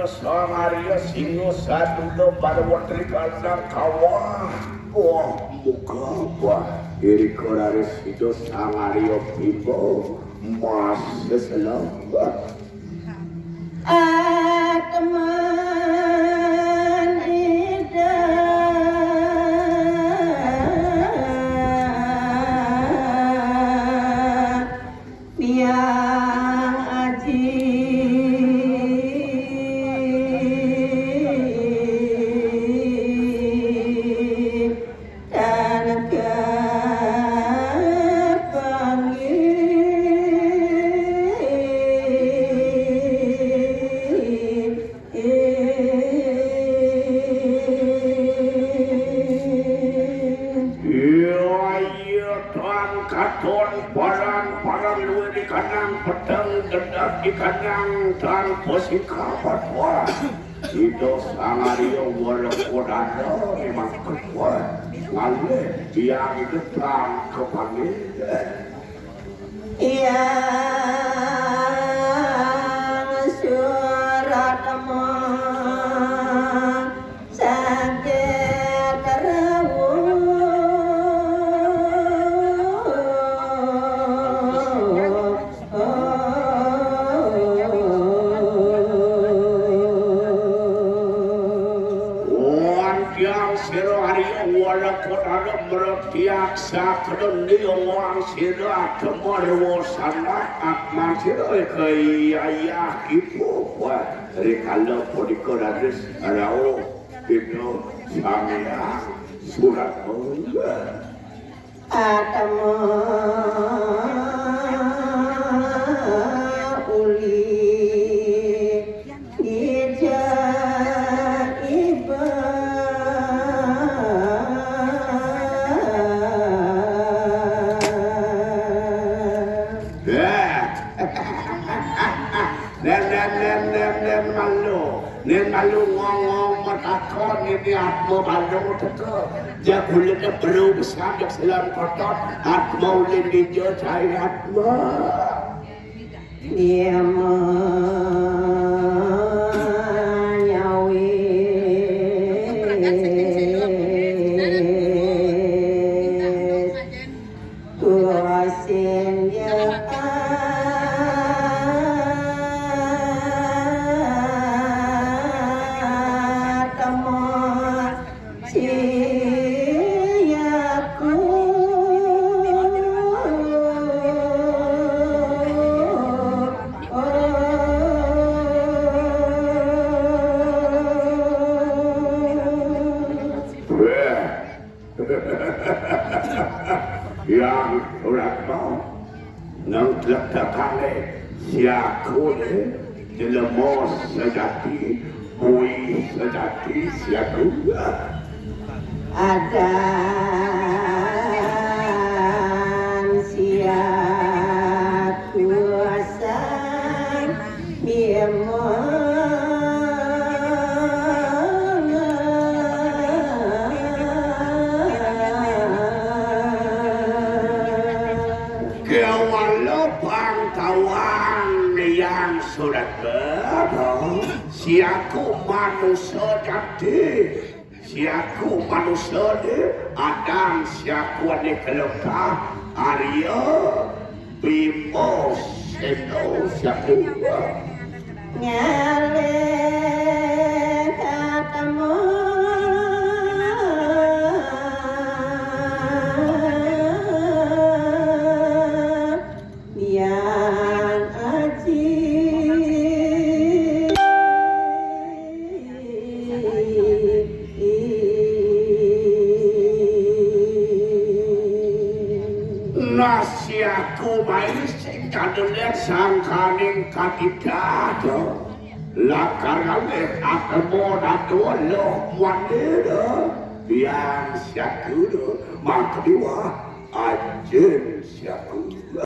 Sangaria Singo Satu Parwatri Karna Kawa. Wah, muka apa? Iri koraris itu Sangario Bimbo Mas Selamat. Teman indah yang ajib dan katon parang luwe di kanang pedang gendap di kanang dan posika patwa itu Sangario Warakodana memang kuat lalu yang depan kepanggil yang surat teman sakit bertiak sakron di orang sira kemarwo sana akman sira ayah ibu wah dari kalau podikoradis arao itu samia surat uli Nen malu ngomong matakon ini atmo malu teko jagulan na bro besar jak selam kotor atmo ulin di jo cai atmo dia menyawi kuasin ya yang urat mau nang telaktakane siakune jelemos sejati bui sejati siaku ada siap kuasa yang surat berapa siaku manusia jati siaku manusia de Adam siaku ade kelokah Arya Bimbo Seno siaku ngale katamu yang ajib nasihatku baik sing kadulian sangkaning katidado lakar ngawet atemo dato loh wanita yang siakudo makdiwa ajen siakudo